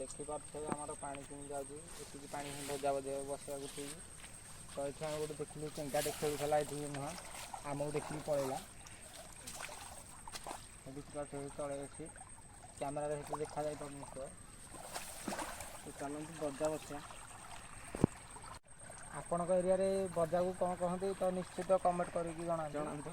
ଦେଖିପାରୁଥିବେ ଆମର ପାଣି କେମିତି ଯାଉଛି ଏଠିକି ପାଣି ଭଜା ବସିବାକୁ ଠିକ୍। ତ ଏଠି ଆମେ ଗୋଟେ ଦେଖିଲୁ ଚେଙ୍ଗାଟେ ଖେଳୁଥିଲା ଏଠି ନୁହଁ ଆମକୁ ଦେଖିକି ପଳେଇଲା। ଦେଖିପାରୁଥିବେ ତଳେ ଅଛି କ୍ୟାମେରାରେ ସେଠି ଦେଖାଯାଇପାରୁନଥିବ। ଚାଲନ୍ତୁ ବଜା ବସିବା। ଆପଣଙ୍କ ଏରିଆରେ ବଜାକୁ କ'ଣ କହନ୍ତି ତ ନିଶ୍ଚିତ କମେଣ୍ଟ କରିକି ଜଣାନ୍ତୁ।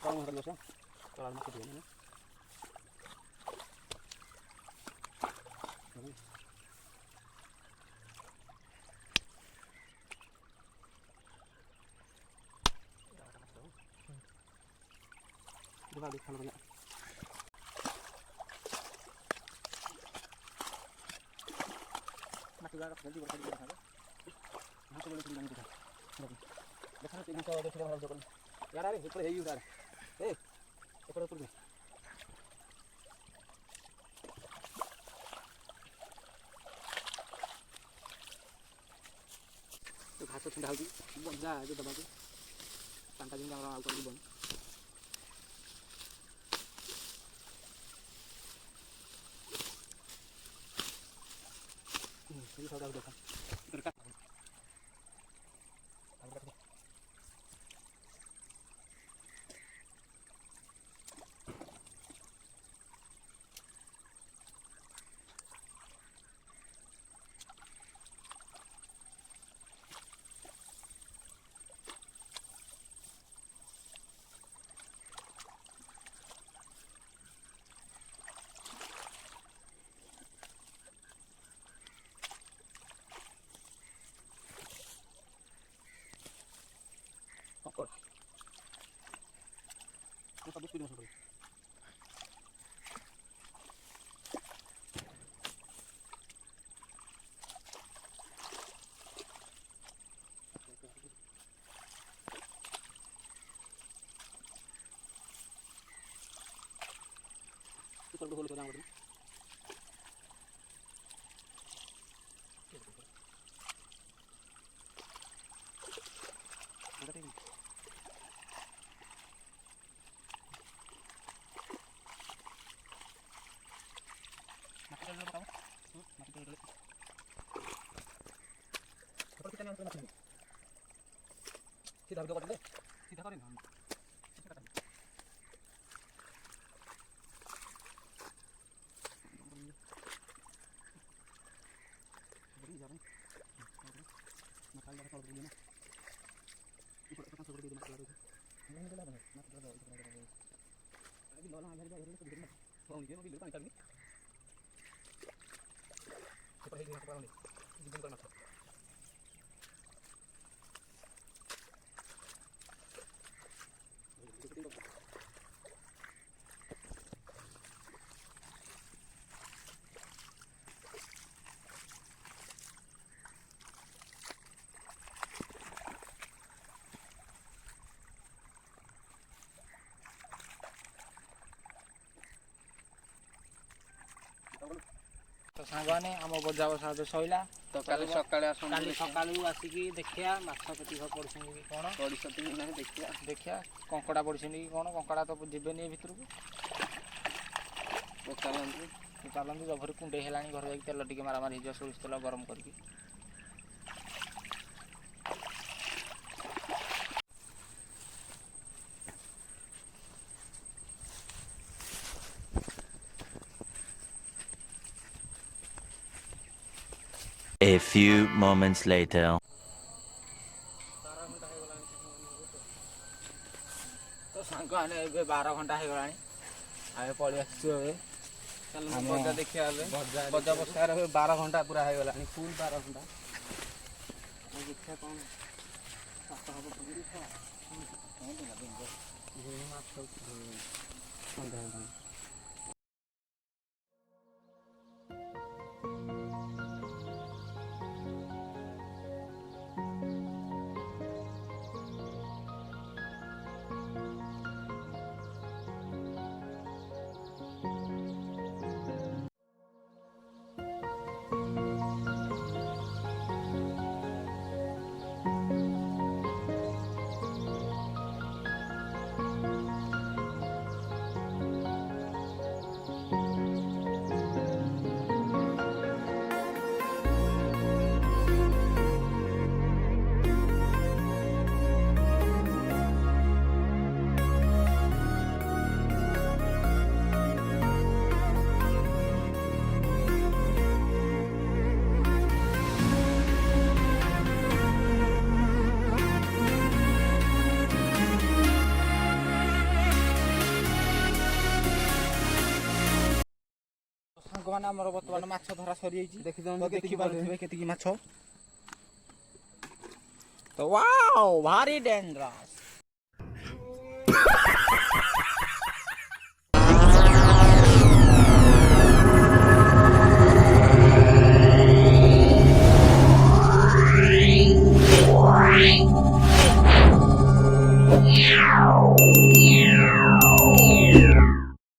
Kalau nggak terbiasa, kalau masih dia mana? Coba di kalau banyak. Masih garap nanti berkali kali saja. Masih boleh tinggal kita. Biasanya tinggal kalau sudah harus jalan. Ya ada, itu perlu hiu ada. ଏପଟେ ଉପରକୁ ଘାସ ଛିଣ୍ଡା ହେଉଛି ବଞ୍ଜା ଏବେ ଦେବାକୁ ପାଣିଟା ଯେମିତି ଆମର ଆଉ କରିବନି। ସବୁଟାକୁ ଦେଖ ସବୁ ସ୍ପିଡ୍ ମଶା କରିବ। ସବୁ ହୋଲ କରିବା ଆମର सीधा वीडियो कर दे सीधा करें हम बड़ी जा रही मसाला डाल कर लेना ऊपर का सब दे देना मसाला नहीं मिला बने मत दो अभी लोला आ जाएगा ये तो देना फोन ये भी पानी करनी ऊपर है यहाँ पर नहीं जिंदगी करना था तो सांगने आम बजा बसा तो सैला तो काली सकाळू आसिकी देखिया माछ पेटी पड़छ कि कौन देखिया देखिया कंकड़ा पड़छ कि कौन कंकड़ा तो जीवेनि भितर को चलती जभर कुंडे है घर जाकि तेल टे मारामारी हो सोरिष तेल गरम करके A few moments later. तो सांग आने 12 घंटा हो गलानी आए पड़ी आसु बजा देखिए बजा बसार 12 घंटा पूरा हो गलानी फुल 12 घंटा ଦେଖିବା କ'ଣ ଚାଷ ହବ କେମିତି କ'ଣ ଦେଲା ବେଙ୍ଗ ମାଛ ସନ୍ଧ୍ୟା ହେଲାଣି। ସାଙ୍ଗମାନେ ଆମର ବର୍ତ୍ତମାନ ମାଛ ଧରା ସରିଯାଇଛି। ଦେଖିପାରୁଥିବେ କେତିକି ମାଛ। ତ ୱାଓ ଭାରି ଡେଞ୍ଜରସ୍।